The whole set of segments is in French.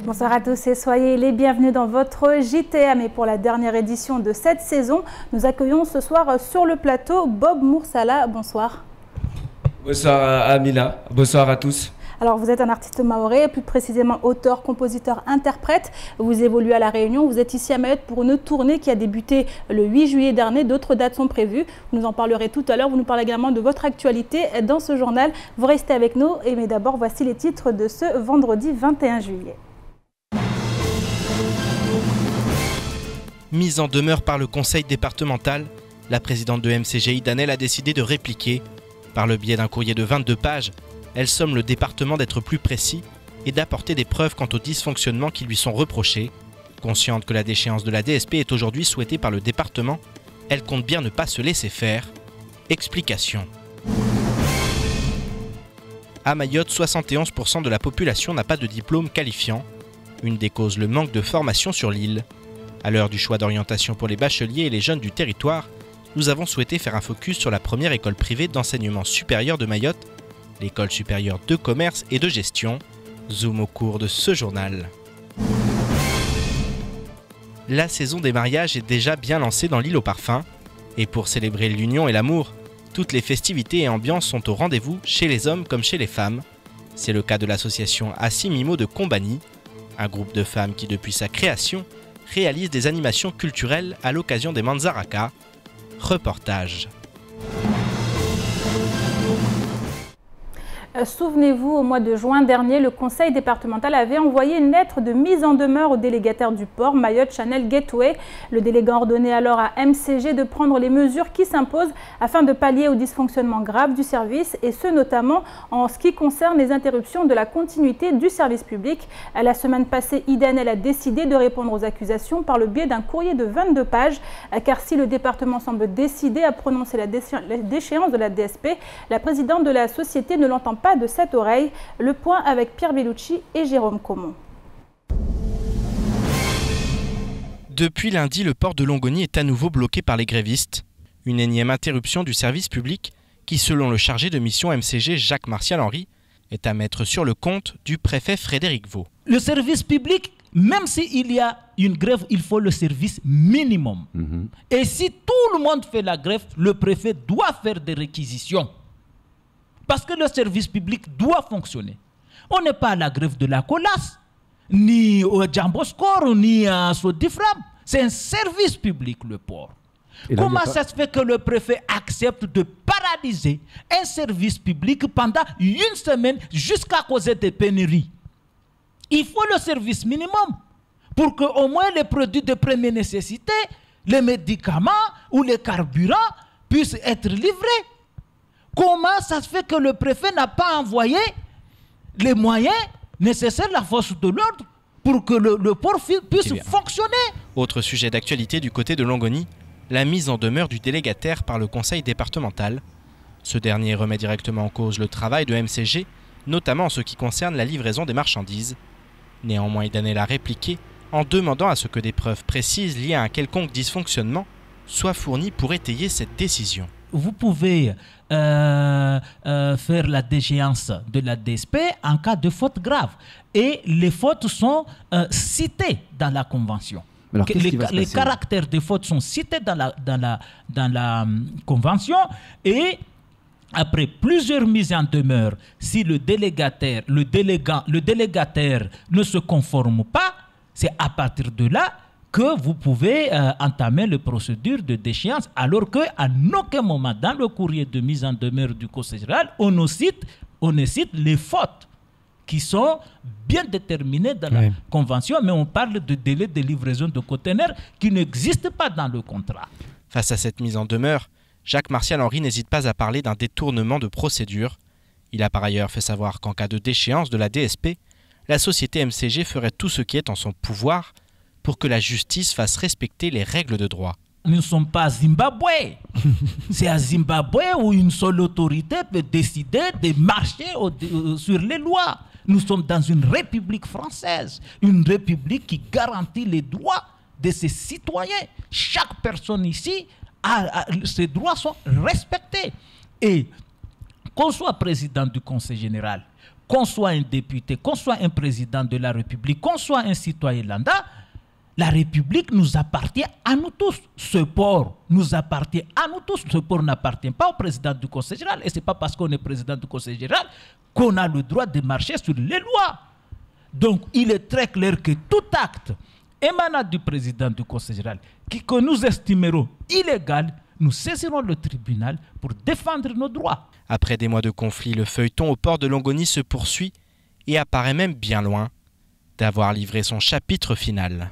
Bonsoir à tous et soyez les bienvenus dans votre JTM. Et pour la dernière édition de cette saison, nous accueillons ce soir sur le plateau Bob Moursala. Bonsoir. Bonsoir Amina, bonsoir à tous. Alors vous êtes un artiste mahorais, plus précisément auteur, compositeur, interprète. Vous évoluez à La Réunion, vous êtes ici à Mayotte pour une tournée qui a débuté le 8 juillet dernier. D'autres dates sont prévues, vous nous en parlerez tout à l'heure. Vous nous parlez également de votre actualité dans ce journal. Vous restez avec nous, mais d'abord voici les titres de ce vendredi 21 juillet. Mise en demeure par le conseil départemental, la présidente de MCG, Idanel, a décidé de répliquer. Par le biais d'un courrier de 22 pages, elle somme le département d'être plus précis et d'apporter des preuves quant aux dysfonctionnements qui lui sont reprochés. Consciente que la déchéance de la DSP est aujourd'hui souhaitée par le département, elle compte bien ne pas se laisser faire. Explication. À Mayotte, 71% de la population n'a pas de diplôme qualifiant. Une des causes, le manque de formation sur l'île. À l'heure du choix d'orientation pour les bacheliers et les jeunes du territoire, nous avons souhaité faire un focus sur la première école privée d'enseignement supérieur de Mayotte, l'école supérieure de commerce et de gestion. Zoom au cours de ce journal. La saison des mariages est déjà bien lancée dans l'île aux parfums. Et pour célébrer l'union et l'amour, toutes les festivités et ambiances sont au rendez-vous chez les hommes comme chez les femmes. C'est le cas de l'association Assimimo de Combani, un groupe de femmes qui depuis sa création réalise des animations culturelles à l'occasion des Manzaraka. Reportage. Souvenez-vous, au mois de juin dernier, le conseil départemental avait envoyé une lettre de mise en demeure au délégataire du port, Mayotte Channel Gateway. Le délégant ordonnait alors à MCG de prendre les mesures qui s'imposent afin de pallier aux dysfonctionnements graves du service, et ce notamment en ce qui concerne les interruptions de la continuité du service public. La semaine passée, Idanel a décidé de répondre aux accusations par le biais d'un courrier de 22 pages, car si le département semble décidé à prononcer la déchéance de la DSP, la présidente de la société ne l'entend pas de cette oreille. Le point avec Pierre Bellucci et Jérôme Comon. Depuis lundi, le port de Longoni est à nouveau bloqué par les grévistes. Une énième interruption du service public qui, selon le chargé de mission MCG Jacques Martial Henry, est à mettre sur le compte du préfet Frédéric Vaux. Le service public, même s'il y a une grève, il faut le service minimum. Et si tout le monde fait la grève, le préfet doit faire des réquisitions. Parce que le service public doit fonctionner. On n'est pas à la grève de la Colasse, ni au Djamboscor, ni à Sodifram. C'est un service public, le port. Comment ça se fait que le préfet accepte de paralyser un service public pendant une semaine jusqu'à causer des pénuries? Il faut le service minimum pour qu'au moins les produits de première nécessité, les médicaments ou les carburants puissent être livrés. Comment ça se fait que le préfet n'a pas envoyé les moyens nécessaires, la force de l'ordre, pour que le port puisse fonctionner? Autre sujet d'actualité du côté de Longoni, la mise en demeure du délégataire par le conseil départemental. Ce dernier remet directement en cause le travail de MCG, notamment en ce qui concerne la livraison des marchandises. Néanmoins, Idanel a répliqué en demandant à ce que des preuves précises liées à un quelconque dysfonctionnement soient fournies pour étayer cette décision. Vous pouvez faire la déchéance de la DSP en cas de faute grave. Et les fautes sont citées dans la Convention. Alors, les caractères des fautes sont cités dans la Convention. Et après plusieurs mises en demeure, si le délégataire ne se conforme pas, c'est à partir de là que vous pouvez entamer la procédure de déchéance, alors qu'à aucun moment dans le courrier de mise en demeure du Conseil général, on ne cite les fautes qui sont bien déterminées dans la Convention, mais on parle de délai de livraison de conteneurs qui n'existe pas dans le contrat. Face à cette mise en demeure, Jacques Martial Henry n'hésite pas à parler d'un détournement de procédure. Il a par ailleurs fait savoir qu'en cas de déchéance de la DSP, la société MCG ferait tout ce qui est en son pouvoir pour que la justice fasse respecter les règles de droit. Nous ne sommes pas à Zimbabwe. C'est à Zimbabwe où une seule autorité peut décider de marcher sur les lois. Nous sommes dans une république française, une république qui garantit les droits de ses citoyens. Chaque personne ici, ses droits sont respectés. Et qu'on soit président du Conseil général, qu'on soit un député, qu'on soit un président de la République, qu'on soit un citoyen lambda, la République nous appartient à nous tous. Ce port nous appartient à nous tous. Ce port n'appartient pas au président du Conseil général. Et ce n'est pas parce qu'on est président du Conseil général qu'on a le droit de marcher sur les lois. Donc, il est très clair que tout acte émanant du président du Conseil général que nous estimerons illégal, nous saisirons le tribunal pour défendre nos droits. Après des mois de conflit, le feuilleton au port de Longoni se poursuit et apparaît même bien loin d'avoir livré son chapitre final.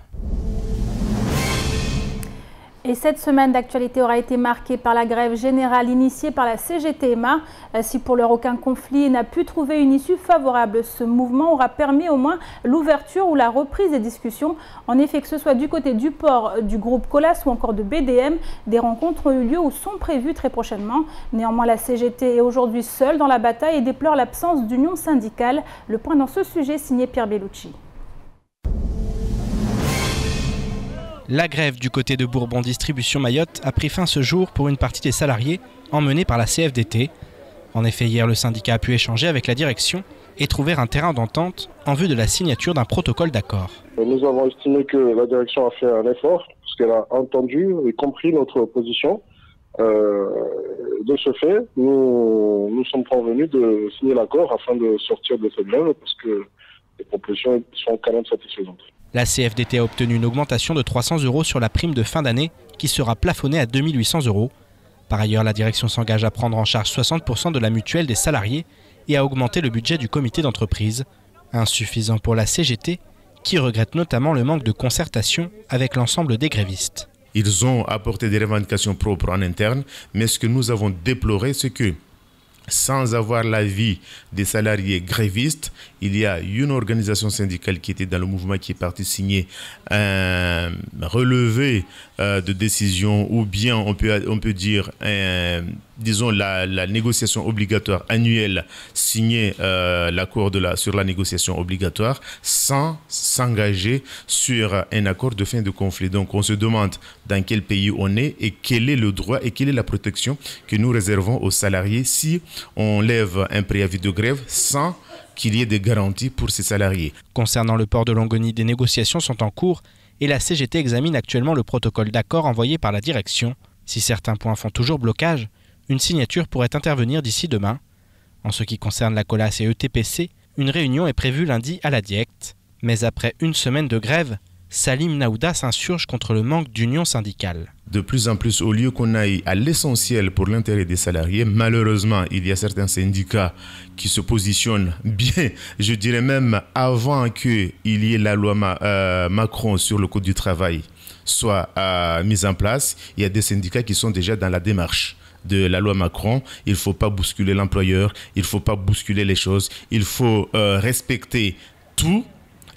Et cette semaine d'actualité aura été marquée par la grève générale initiée par la CGTMA. Si pour l'heure aucun conflit n'a pu trouver une issue favorable, ce mouvement aura permis au moins l'ouverture ou la reprise des discussions. En effet, que ce soit du côté du port, du groupe Colas ou encore de BDM, des rencontres ont eu lieu ou sont prévues très prochainement. Néanmoins, la CGT est aujourd'hui seule dans la bataille et déplore l'absence d'union syndicale. Le point dans ce sujet signé Pierre Bellucci. La grève du côté de Bourbon Distribution Mayotte a pris fin ce jour pour une partie des salariés emmenés par la CFDT. En effet, hier, le syndicat a pu échanger avec la direction et trouver un terrain d'entente en vue de la signature d'un protocole d'accord. Nous avons estimé que la direction a fait un effort, parce qu'elle a entendu et compris notre position. De ce fait, nous sommes convenus de signer l'accord afin de sortir de cette grève, parce que les propositions sont quand même satisfaisantes. La CFDT a obtenu une augmentation de 300 € sur la prime de fin d'année qui sera plafonnée à 2 800 €. Par ailleurs, la direction s'engage à prendre en charge 60% de la mutuelle des salariés et à augmenter le budget du comité d'entreprise. Insuffisant pour la CGT, qui regrette notamment le manque de concertation avec l'ensemble des grévistes. Ils ont apporté des revendications propres en interne, mais ce que nous avons déploré, c'est que sans avoir l'avis des salariés grévistes, il y a une organisation syndicale qui était dans le mouvement qui est partie signer un relevé de décision, ou bien on peut dire disons la négociation obligatoire annuelle, signer l'accord sur la négociation obligatoire sans s'engager sur un accord de fin de conflit. Donc on se demande dans quel pays on est et quel est le droit et quelle est la protection que nous réservons aux salariés si on lève un préavis de grève sans qu'il y ait des garanties pour ces salariés. Concernant le port de Longoni, des négociations sont en cours et la CGT examine actuellement le protocole d'accord envoyé par la direction. Si certains points font toujours blocage, une signature pourrait intervenir d'ici demain. En ce qui concerne la Colas et ETPC, une réunion est prévue lundi à la DIECT. Mais après une semaine de grève, Salim Naouda s'insurge contre le manque d'union syndicale. De plus en plus, au lieu qu'on aille à l'essentiel pour l'intérêt des salariés, malheureusement, il y a certains syndicats qui se positionnent bien, je dirais même avant qu'il y ait la loi Macron sur le code du travail soit mise en place. Il y a des syndicats qui sont déjà dans la démarche de la loi Macron. Il ne faut pas bousculer l'employeur, il ne faut pas bousculer les choses, il faut respecter tout,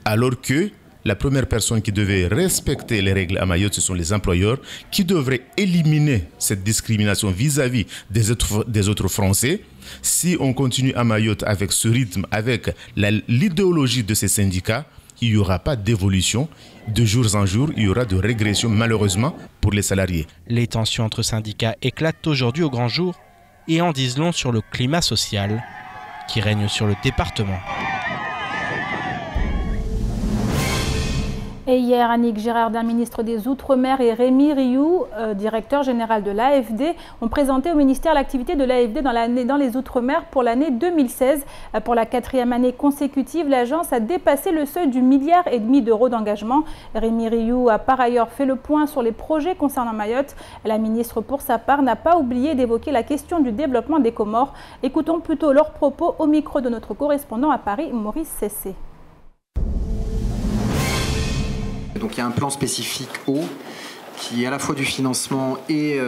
alors que la première personne qui devait respecter les règles à Mayotte, ce sont les employeurs qui devraient éliminer cette discrimination vis-à-vis des autres Français. Si on continue à Mayotte avec ce rythme, avec l'idéologie de ces syndicats, il n'y aura pas d'évolution. De jour en jour, il y aura de régression malheureusement pour les salariés. Les tensions entre syndicats éclatent aujourd'hui au grand jour et en disent long sur le climat social qui règne sur le département. Et hier, Annick Girardin, ministre des Outre-mer, et Rémi Rioux, directeur général de l'AFD, ont présenté au ministère l'activité de l'AFD dans les Outre-mer pour l'année 2016. Pour la 4e année consécutive, l'agence a dépassé le seuil du 1,5 milliard d'euros d'engagement. Rémi Rioux a par ailleurs fait le point sur les projets concernant Mayotte. La ministre, pour sa part, n'a pas oublié d'évoquer la question du développement des Comores. Écoutons plutôt leurs propos au micro de notre correspondant à Paris, Maurice Cessé. Donc il y a un plan spécifique eau qui est à la fois du financement et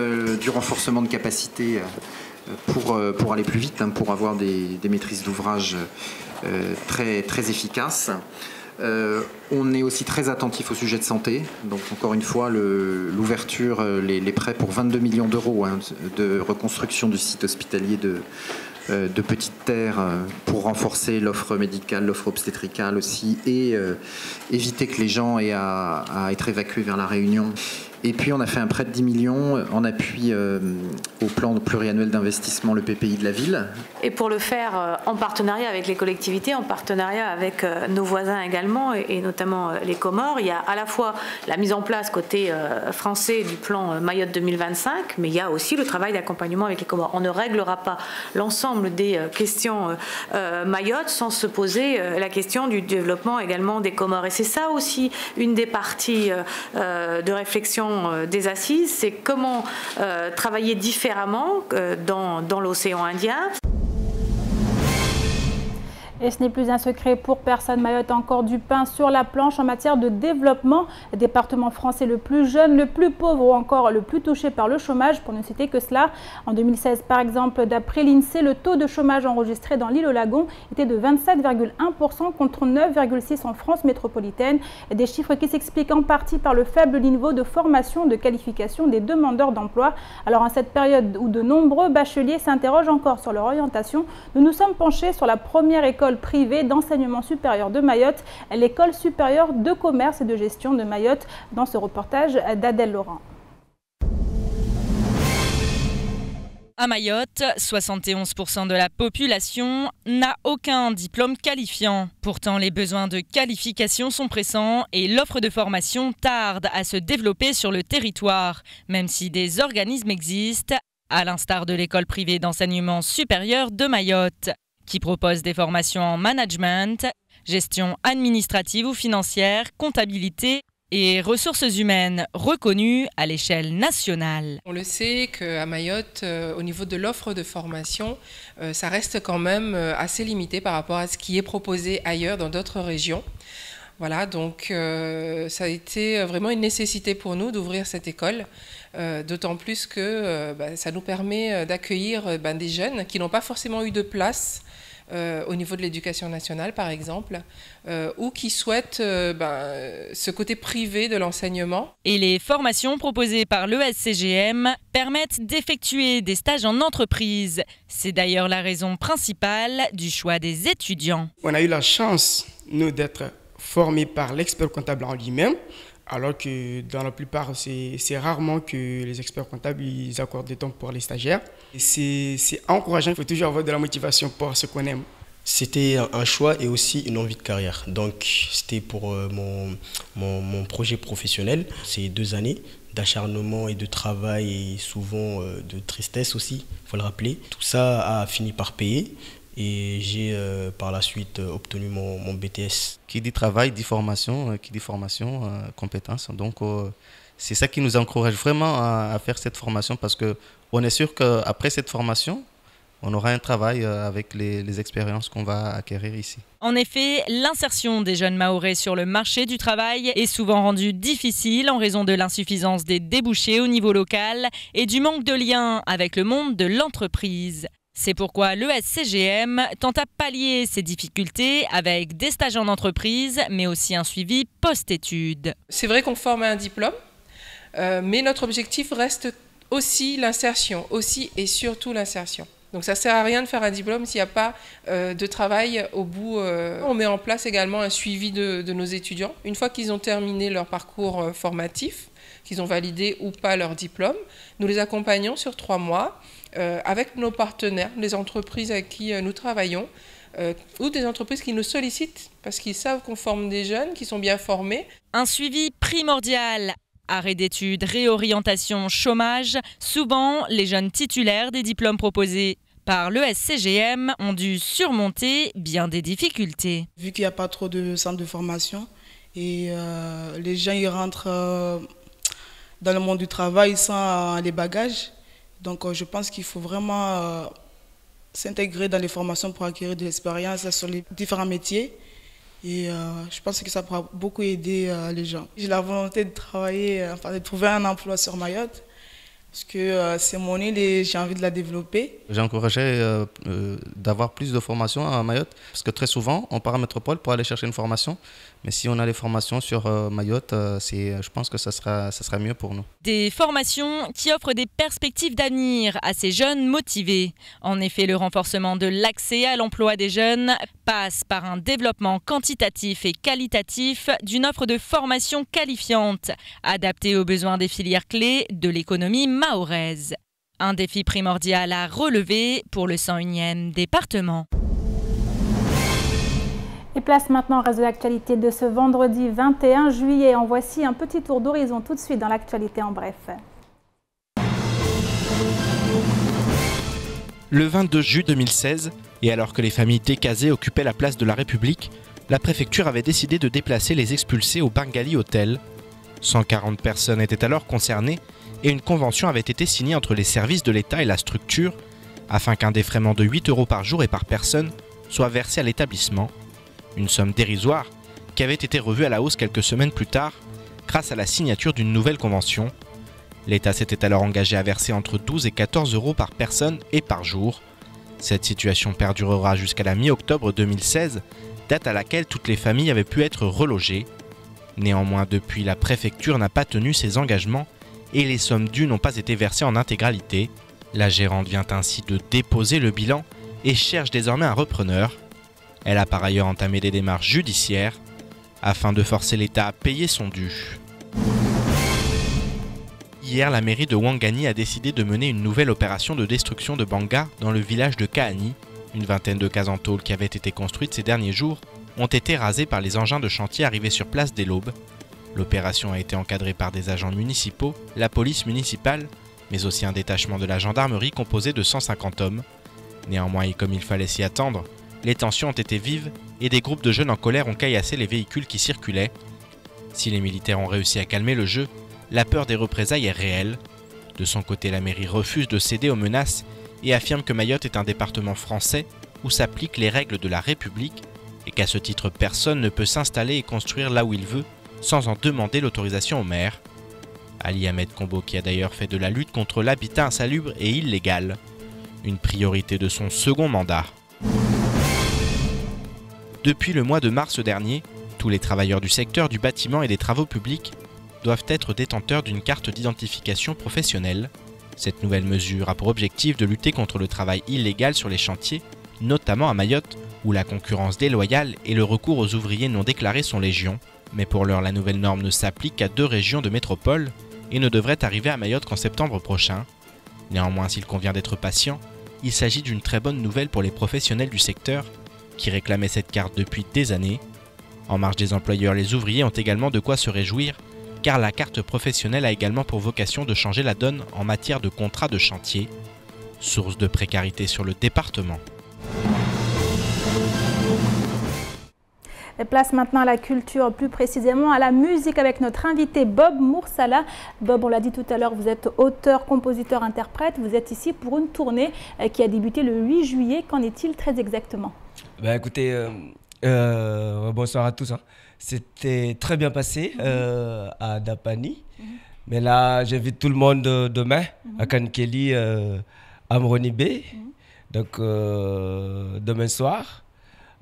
du renforcement de capacité pour aller plus vite, pour avoir des maîtrises d'ouvrage très, très efficaces. On est aussi très attentif au sujet de santé. Donc encore une fois, l'ouverture, les prêts pour 22 millions d'euros de reconstruction du site hospitalier de Petite Terre pour renforcer l'offre médicale, l'offre obstétricale aussi, et éviter que les gens aient à être évacués vers la Réunion. Et puis on a fait un prêt de 10 millions en appui au plan pluriannuel d'investissement, le PPI de la ville. Et pour le faire en partenariat avec les collectivités, en partenariat avec nos voisins également, et notamment les Comores, il y a à la fois la mise en place côté français du plan Mayotte 2025, mais il y a aussi le travail d'accompagnement avec les Comores. On ne réglera pas l'ensemble des questions Mayotte sans se poser la question du développement également des Comores. Et c'est ça aussi une des parties de réflexion des assises, c'est comment travailler différemment dans l'océan Indien. Et ce n'est plus un secret pour personne, Mayotte a encore du pain sur la planche en matière de développement. Département français le plus jeune, le plus pauvre ou encore le plus touché par le chômage, pour ne citer que cela. En 2016, par exemple, d'après l'INSEE, le taux de chômage enregistré dans l'île aux Lagons était de 27,1% contre 9,6% en France métropolitaine. Des chiffres qui s'expliquent en partie par le faible niveau de formation, de qualification des demandeurs d'emploi. Alors en cette période où de nombreux bacheliers s'interrogent encore sur leur orientation, nous nous sommes penchés sur la première école privée d'enseignement supérieur de Mayotte, l'école supérieure de commerce et de gestion de Mayotte, dans ce reportage d'Adèle Laurent. À Mayotte, 71% de la population n'a aucun diplôme qualifiant. Pourtant, les besoins de qualification sont pressants et l'offre de formation tarde à se développer sur le territoire, même si des organismes existent, à l'instar de l'école privée d'enseignement supérieur de Mayotte, qui propose des formations en management, gestion administrative ou financière, comptabilité et ressources humaines reconnues à l'échelle nationale. On le sait qu'à Mayotte, au niveau de l'offre de formation, ça reste quand même assez limité par rapport à ce qui est proposé ailleurs dans d'autres régions. Voilà, donc ça a été vraiment une nécessité pour nous d'ouvrir cette école, d'autant plus que ça nous permet d'accueillir des jeunes qui n'ont pas forcément eu de place au niveau de l'éducation nationale, par exemple, ou qui souhaitent ce côté privé de l'enseignement. Et les formations proposées par l'ESCGM permettent d'effectuer des stages en entreprise. C'est d'ailleurs la raison principale du choix des étudiants. On a eu la chance, nous, d'être formés par l'expert comptable en lui-même, alors que dans la plupart, c'est rarement que les experts comptables ils accordent des temps pour les stagiaires. C'est encourageant, il faut toujours avoir de la motivation pour ce qu'on aime. C'était un choix et aussi une envie de carrière. Donc c'était pour mon projet professionnel. C'est 2 années d'acharnement et de travail et souvent de tristesse aussi, il faut le rappeler. Tout ça a fini par payer. Et j'ai par la suite obtenu mon BTS. Qui dit travail, dit formation, compétences. Donc c'est ça qui nous encourage vraiment à faire cette formation parce qu'on est sûr qu'après cette formation, on aura un travail avec les expériences qu'on va acquérir ici. En effet, l'insertion des jeunes Mahorais sur le marché du travail est souvent rendue difficile en raison de l'insuffisance des débouchés au niveau local et du manque de lien avec le monde de l'entreprise. C'est pourquoi l'ESCGM tente à pallier ces difficultés avec des stages en entreprise, mais aussi un suivi post-études. C'est vrai qu'on forme à un diplôme, mais notre objectif reste aussi l'insertion, aussi et surtout l'insertion. Donc ça ne sert à rien de faire un diplôme s'il n'y a pas de travail au bout. On met en place également un suivi de nos étudiants. Une fois qu'ils ont terminé leur parcours formatif, qu'ils ont validé ou pas leur diplôme, nous les accompagnons sur 3 mois. Avec nos partenaires, les entreprises avec qui nous travaillons, ou des entreprises qui nous sollicitent parce qu'ils savent qu'on forme des jeunes qui sont bien formés. Un suivi primordial. Arrêt d'études, réorientation, chômage. Souvent, les jeunes titulaires des diplômes proposés par l'ESCGM ont dû surmonter bien des difficultés. Vu qu'il n'y a pas trop de centres de formation et les gens ils rentrent dans le monde du travail sans les bagages. Donc je pense qu'il faut vraiment s'intégrer dans les formations pour acquérir de l'expérience sur les différents métiers. Et je pense que ça pourra beaucoup aider les gens. J'ai la volonté de travailler, de trouver un emploi sur Mayotte. Parce que c'est mon île et j'ai envie de la développer. J'encourageais d'avoir plus de formations à Mayotte, parce que très souvent, on part à Métropole pour aller chercher une formation. Mais si on a des formations sur Mayotte, je pense que ça sera mieux pour nous. Des formations qui offrent des perspectives d'avenir à ces jeunes motivés. En effet, le renforcement de l'accès à l'emploi des jeunes passe par un développement quantitatif et qualitatif d'une offre de formation qualifiante, adaptée aux besoins des filières clés de l'économie mahoraise. Un défi primordial à relever pour le 101e département. Et place maintenant au reste de l'actualité de ce vendredi 21 juillet. En voici un petit tour d'horizon tout de suite dans l'actualité en bref. Le 22 juillet 2016, et alors que les familles décasées occupaient la place de la République, la préfecture avait décidé de déplacer les expulsés au Bengali Hotel. 140 personnes étaient alors concernées et une convention avait été signée entre les services de l'État et la structure afin qu'un défraiement de 8 € par jour et par personne soit versé à l'établissement. Une somme dérisoire qui avait été revue à la hausse quelques semaines plus tard grâce à la signature d'une nouvelle convention. L'État s'était alors engagé à verser entre 12 et 14 € par personne et par jour. Cette situation perdurera jusqu'à la mi-octobre 2016, date à laquelle toutes les familles avaient pu être relogées. Néanmoins, depuis, la préfecture n'a pas tenu ses engagements et les sommes dues n'ont pas été versées en intégralité. La gérante vient ainsi de déposer le bilan et cherche désormais un repreneur. Elle a par ailleurs entamé des démarches judiciaires afin de forcer l'État à payer son dû. Hier, la mairie de Ouangani a décidé de mener une nouvelle opération de destruction de Banga dans le village de Kaani. Une vingtaine de cases en tôle qui avaient été construites ces derniers jours ont été rasées par les engins de chantier arrivés sur place dès l'aube. L'opération a été encadrée par des agents municipaux, la police municipale, mais aussi un détachement de la gendarmerie composé de 150 hommes. Néanmoins, et comme il fallait s'y attendre, les tensions ont été vives et des groupes de jeunes en colère ont caillassé les véhicules qui circulaient. Si les militaires ont réussi à calmer le jeu, la peur des représailles est réelle. De son côté, la mairie refuse de céder aux menaces et affirme que Mayotte est un département français où s'appliquent les règles de la République et qu'à ce titre personne ne peut s'installer et construire là où il veut sans en demander l'autorisation au maire. Ali Ahmed Combo qui a d'ailleurs fait de la lutte contre l'habitat insalubre et illégal une priorité de son second mandat. Depuis le mois de mars dernier, tous les travailleurs du secteur du bâtiment et des travaux publics doivent être détenteurs d'une carte d'identification professionnelle. Cette nouvelle mesure a pour objectif de lutter contre le travail illégal sur les chantiers, notamment à Mayotte, où la concurrence déloyale et le recours aux ouvriers non déclarés sont légion. Mais pour l'heure, la nouvelle norme ne s'applique qu'à 2 régions de métropole et ne devrait arriver à Mayotte qu'en septembre prochain. Néanmoins, s'il convient d'être patient, il s'agit d'une très bonne nouvelle pour les professionnels du secteur qui réclamaient cette carte depuis des années. En marge des employeurs, les ouvriers ont également de quoi se réjouir, car la carte professionnelle a également pour vocation de changer la donne en matière de contrat de chantier, source de précarité sur le département. Et place maintenant à la culture, plus précisément à la musique avec notre invité Bob Moursala. Bob, on l'a dit tout à l'heure, vous êtes auteur, compositeur, interprète. Vous êtes ici pour une tournée qui a débuté le 8 juillet. Qu'en est-il très exactement? Écoutez, bonsoir à tous. C'était très bien passé à Dapani. Mais là, j'invite tout le monde demain à Kankeli, à Mronibé. Donc, demain soir.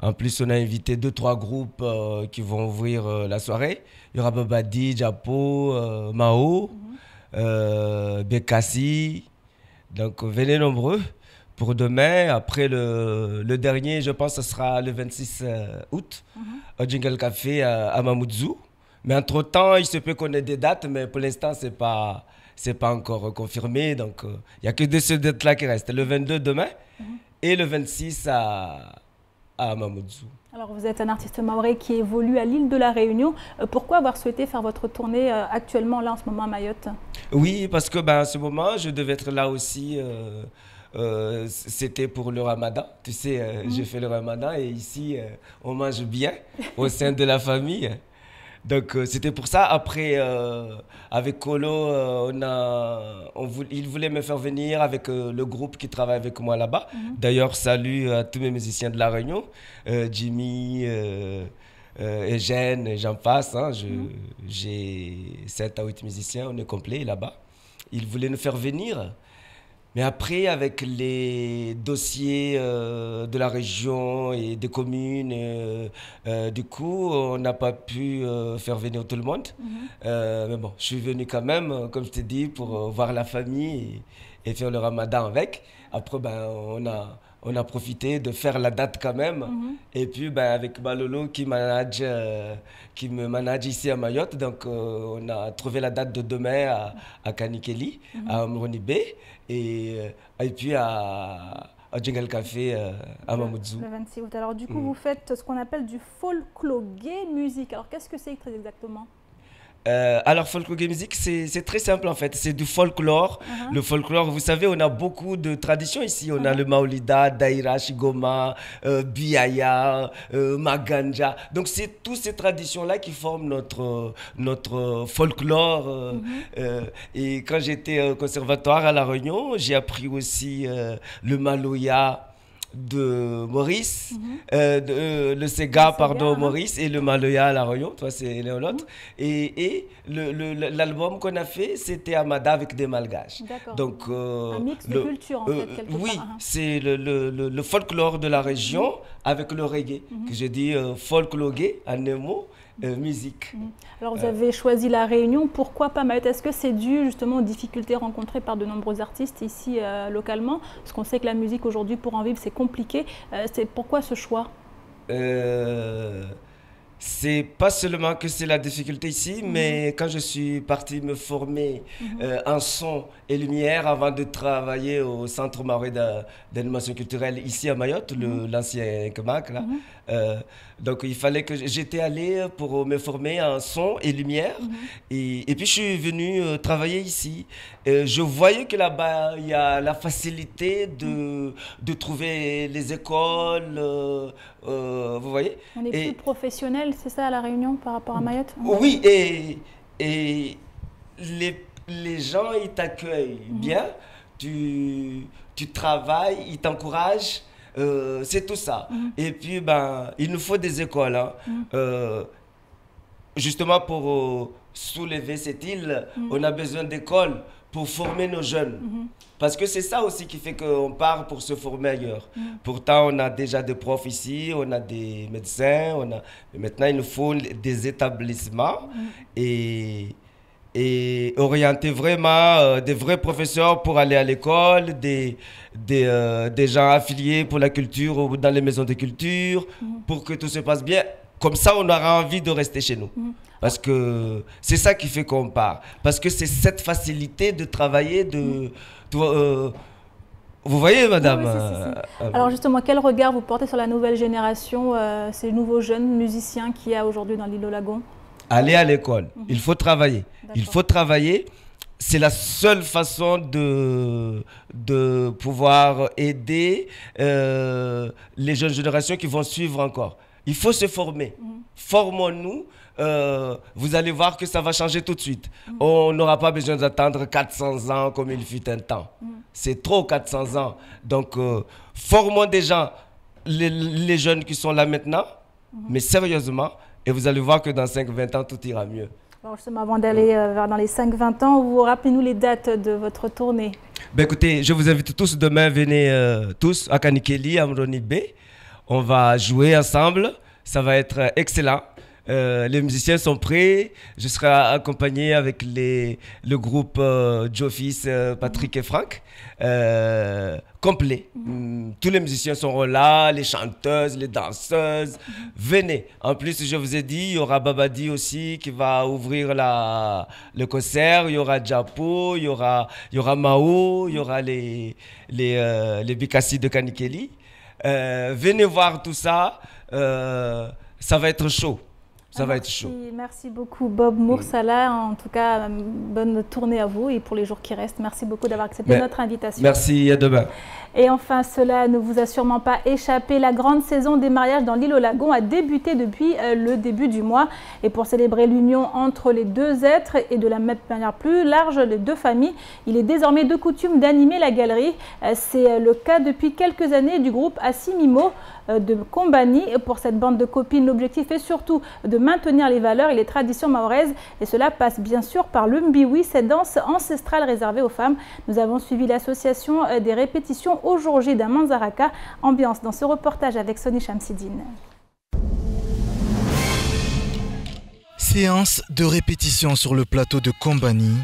En plus, on a invité 2-3 groupes qui vont ouvrir la soirée. Il y aura Babadi, Japo, Mao, Bekassi. Donc, venez nombreux pour demain. Après, le dernier, je pense que ce sera le 26 août, au Jingle Café à Mamoudzou. Mais entre-temps, il se peut qu'on ait des dates, mais pour l'instant, ce n'est pas encore confirmé. Donc, il n'y a que ces dates-là qui restent. Le 22 demain et le 26 à Mamoudzou. Alors, vous êtes un artiste mahorais qui évolue à l'île de la Réunion. Pourquoi avoir souhaité faire votre tournée actuellement, là, en ce moment, à Mayotte? Oui, parce que en ce moment, je devais être là aussi. C'était pour le ramadan. Tu sais, j'ai fait le ramadan et ici, on mange bien au sein de la famille. Donc, c'était pour ça. Après, avec Kolo, il voulait me faire venir avec le groupe qui travaille avec moi là-bas. D'ailleurs, salut à tous mes musiciens de La Réunion, Jimmy, Eugène, j'en passe. J'ai 7 à 8 musiciens, on est complet là-bas. ils voulaient nous faire venir. Mais après, avec les dossiers de la région et des communes, du coup, on n'a pas pu faire venir tout le monde. Mais bon, je suis venu quand même, comme je t'ai dit, pour voir la famille et faire le ramadan avec. Après, ben, on a profité de faire la date quand même. Et puis, ben, avec Malolo qui me manage ici à Mayotte, donc on a trouvé la date de demain à Kanikeli, à Amroni Bay, et puis à Djingal Café à Mamoudzou. Le 26 août. Alors du coup, vous faites ce qu'on appelle du folklore music. Alors qu'est-ce que c'est très exactement? Alors, folklore music, c'est très simple en fait. C'est du folklore. Le folklore, vous savez, on a beaucoup de traditions ici. On a le Maolida, Daïra, Shigoma, Biaya, Maganja. Donc, c'est toutes ces traditions-là qui forment notre folklore. Et quand j'étais au conservatoire à La Réunion, j'ai appris aussi le Maloya de Maurice, le Sega, pardon, Maurice, et le Maloya à La Réunion, toi c'est l'un l'autre. Et l'album qu'on a fait, c'était Amada avec des Malgaches. Donc, un mix de culture en fait, quelque part. Oui, c'est le folklore de la région avec le reggae, que j'ai dit folklore en un mot. Musique. Alors vous avez choisi La Réunion, pourquoi pas Mayotte? Est-ce que c'est dû justement aux difficultés rencontrées par de nombreux artistes ici localement? Parce qu'on sait que la musique aujourd'hui, pour en vivre, c'est compliqué. Pourquoi ce choix? C'est pas seulement que c'est la difficulté ici, mais quand je suis parti me former en son et lumière avant de travailler au Centre maorais d'animation culturelle ici à Mayotte, l'ancien CMAC, là. Donc il fallait que j'étais allé pour me former en son et lumière. Et puis je suis venu travailler ici. Je voyais que là-bas, il y a la facilité de trouver les écoles. Vous voyez? On est plus professionnel, c'est ça, à La Réunion par rapport à Mayotte? Oui, et les gens, ils t'accueillent bien. Tu travailles, ils t'encouragent. C'est tout ça. Et puis, ben, il nous faut des écoles. Justement, pour soulever cette île, on a besoin d'écoles pour former nos jeunes. Parce que c'est ça aussi qui fait qu'on part pour se former ailleurs. Pourtant, on a déjà des profs ici, on a des médecins, mais maintenant, il nous faut des établissements et orienter vraiment des vrais professeurs pour aller à l'école, des gens affiliés pour la culture ou dans les maisons de culture, pour que tout se passe bien. Comme ça, on aura envie de rester chez nous. Parce que c'est ça qui fait qu'on part. Parce que c'est cette facilité de travailler, vous voyez, madame? Alors justement, quel regard vous portez sur la nouvelle génération, ces nouveaux jeunes musiciens qu'il y a aujourd'hui dans l'île au Lagon? Aller à l'école, il faut travailler. Il faut travailler. C'est la seule façon de pouvoir aider les jeunes générations qui vont suivre encore. Il faut se former. Formons-nous. Vous allez voir que ça va changer tout de suite. On n'aura pas besoin d'attendre 400 ans comme il fut un temps. C'est trop 400 ans. Donc, formons des gens, les jeunes qui sont là maintenant, mais sérieusement, et vous allez voir que dans 5-20 ans, tout ira mieux. Alors justement, avant d'aller dans les 5-20 ans, vous rappelez-nous les dates de votre tournée? Ben écoutez, je vous invite tous demain, venez tous à Kanikeli, à Amroni Bay. On va jouer ensemble, ça va être excellent. Les musiciens sont prêts, je serai accompagné avec le groupe Jofis, Patrick et Franck, complet. Tous les musiciens seront là, les chanteuses, les danseuses, venez. En plus, je vous ai dit, il y aura Babadi aussi qui va ouvrir le concert, il y aura Djapo, il y aura Mao, il y aura les Bikassi de Kanikeli. Venez voir tout ça, ça va être chaud. Ça va être chaud. Merci beaucoup Bob Moursala. En tout cas, bonne tournée à vous et pour les jours qui restent. Merci beaucoup d'avoir accepté notre invitation. Merci, à demain. Et enfin, cela ne vous a sûrement pas échappé. La grande saison des mariages dans l'île au Lagon a débuté depuis le début du mois. Et pour célébrer l'union entre les deux êtres et de la même manière plus large, les deux familles, il est désormais de coutume d'animer la galerie. C'est le cas depuis quelques années du groupe Assimimo. de Kombani. Pour cette bande de copines, l'objectif est surtout de maintenir les valeurs et les traditions mahoraises. Et cela passe bien sûr par le mbiwi, cette danse ancestrale réservée aux femmes. Nous avons suivi l'association des répétitions au jour J d'un Manzaraka. Ambiance dans ce reportage avec Sony Chamsidine. Séance de répétition sur le plateau de Kombani.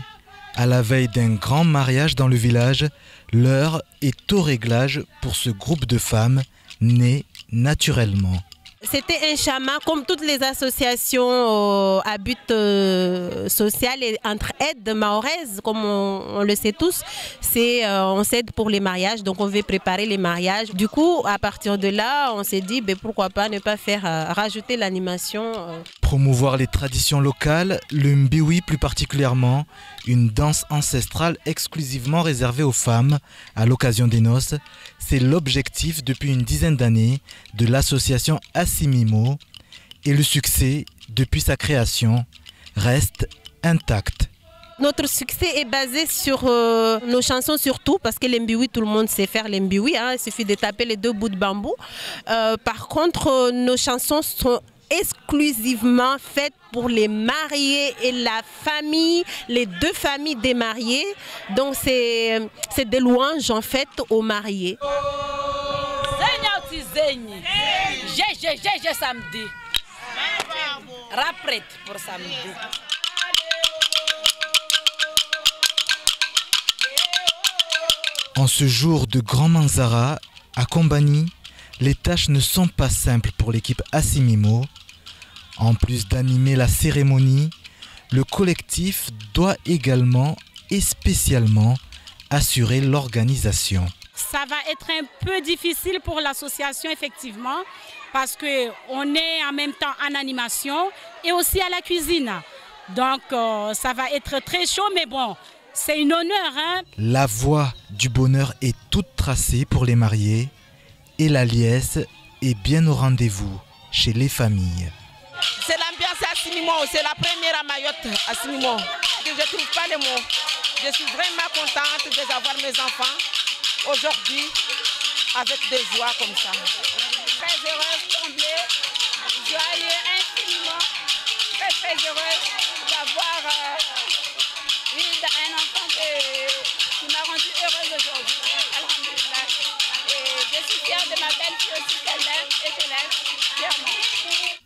À la veille d'un grand mariage dans le village, l'heure est au réglage pour ce groupe de femmes nées naturellement. C'était un chaman, comme toutes les associations à but social et entre-aide mahoraises, comme on le sait tous. On s'aide pour les mariages, donc on veut préparer les mariages. Du coup, à partir de là, on s'est dit pourquoi pas ne pas rajouter l'animation. Promouvoir les traditions locales, le mbiwi plus particulièrement, une danse ancestrale exclusivement réservée aux femmes à l'occasion des noces, c'est l'objectif depuis une dizaine d'années de l'association Assimimo et le succès depuis sa création reste intact. Notre succès est basé sur nos chansons surtout, parce que les mbiwi, tout le monde sait faire les mbiwi, il suffit de taper les 2 bouts de bambou. Par contre, nos chansons sont exclusivement faites pour les mariés et la famille, les 2 familles des mariés. Donc c'est des louanges en fait aux mariés. J'ai samedi. Raprête pour samedi. En ce jour de grand Manzara, à Kombani, les tâches ne sont pas simples pour l'équipe Assimimo. En plus d'animer la cérémonie, le collectif doit également et spécialement assurer l'organisation. Ça va être un peu difficile pour l'association effectivement, parce qu'on est en même temps en animation et aussi à la cuisine. Donc ça va être très chaud, mais bon, c'est un honneur. La voie du bonheur est toute tracée pour les mariés et la liesse est bien au rendez-vous chez les familles. C'est l'ambiance à Assimimo, c'est la première à Mayotte, Assimimo. Je ne trouve pas les mots. Je suis vraiment contente d'avoir mes enfants aujourd'hui avec des joies comme ça. Très heureuse, comblée, joyeux infiniment, très heureuse d'avoir un enfant qui m'a rendue heureuse aujourd'hui. Alhamdulillah. Et je suis fière de ma belle-fille aussi qu'elle aime et que l'aime fièrement.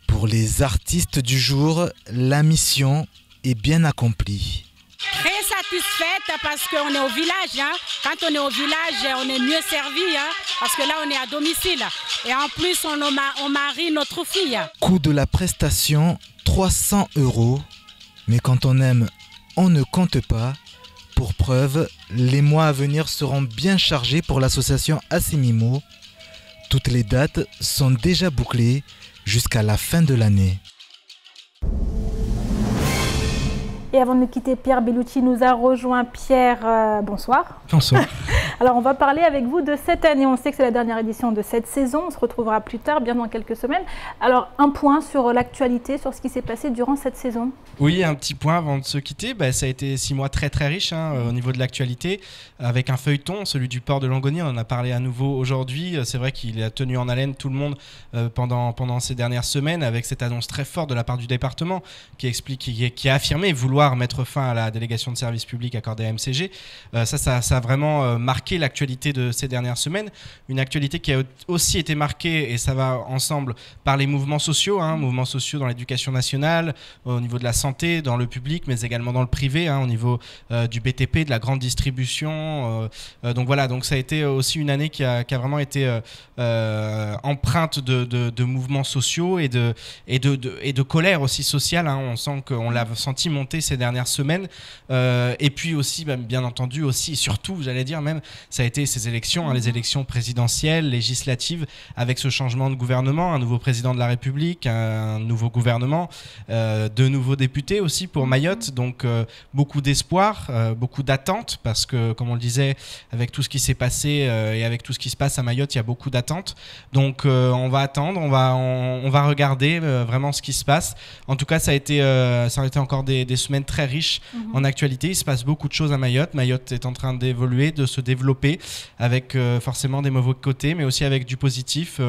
Pour les artistes du jour, la mission est bien accomplie. Très satisfaite parce qu'on est au village. Quand on est au village, on est mieux servi parce que là, on est à domicile. Et en plus, on marie notre fille. Coût de la prestation, 300 €. Mais quand on aime, on ne compte pas. Pour preuve, les mois à venir seront bien chargés pour l'association Assimimo. Toutes les dates sont déjà bouclées jusqu'à la fin de l'année. Et avant de nous quitter, Pierre Bellucci nous a rejoint. Pierre, bonsoir. Bonsoir. Alors, on va parler avec vous de cette année. On sait que c'est la dernière édition de cette saison. On se retrouvera plus tard, bien dans quelques semaines. Alors, un point sur l'actualité, sur ce qui s'est passé durant cette saison. Oui, un petit point avant de se quitter. Ça a été 6 mois très très riches au niveau de l'actualité, avec un feuilleton, celui du port de Longoni. On en a parlé à nouveau aujourd'hui. C'est vrai qu'il a tenu en haleine tout le monde pendant ces dernières semaines, avec cette annonce très forte de la part du département qui a affirmé vouloir mettre fin à la délégation de service public accordée à MCG. Ça a vraiment marqué l'actualité de ces dernières semaines. Une actualité qui a aussi été marquée, et ça va ensemble, par les mouvements sociaux, mouvements sociaux dans l'éducation nationale, au niveau de la santé, dans le public, mais également dans le privé, au niveau du BTP, de la grande distribution. Donc voilà, donc ça a été aussi une année qui a vraiment été empreinte de mouvements sociaux et de colère aussi sociale. On sent qu'on l'a senti monter ces dernières semaines. Et puis aussi, bien entendu, aussi, surtout, j'allais dire même, ça a été ces élections, les élections présidentielles, législatives, avec ce changement de gouvernement, un nouveau président de la République, un nouveau gouvernement, de nouveaux députés aussi pour Mayotte. Donc beaucoup d'espoir, beaucoup d'attentes, parce que, comme on le disait, avec tout ce qui s'est passé et avec tout ce qui se passe à Mayotte, il y a beaucoup d'attentes. Donc on va attendre, on va regarder vraiment ce qui se passe. En tout cas, ça a été encore des semaines très riches en actualité. Il se passe beaucoup de choses à Mayotte. Mayotte est en train d'évoluer, de se développer développer avec forcément des mauvais côtés, mais aussi avec du positif.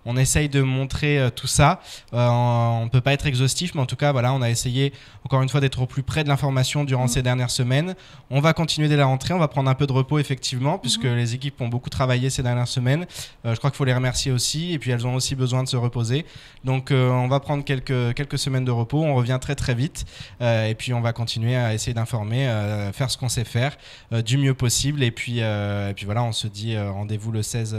On essaye de montrer tout ça. On ne peut pas être exhaustif, mais en tout cas, voilà, on a essayé encore une fois d'être au plus près de l'information durant ces dernières semaines. On va continuer dès la rentrée, on va prendre un peu de repos effectivement, puisque les équipes ont beaucoup travaillé ces dernières semaines. Je crois qu'il faut les remercier aussi, et puis elles ont aussi besoin de se reposer. Donc on va prendre quelques semaines de repos, on revient très très vite, et puis on va continuer à essayer d'informer, faire ce qu'on sait faire du mieux possible, et puis voilà, on se dit rendez-vous le 16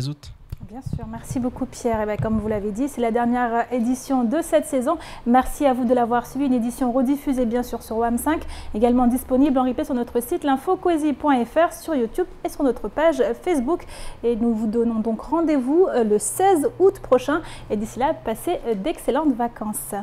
août. Bien sûr, merci beaucoup Pierre. Et bien, comme vous l'avez dit, c'est la dernière édition de cette saison. Merci à vous de l'avoir suivi, une édition rediffusée bien sûr sur WAM5, également disponible en replay sur notre site l'infocoesie.fr, sur YouTube et sur notre page Facebook. Et nous vous donnons donc rendez-vous le 16 août prochain. Et d'ici là, passez d'excellentes vacances.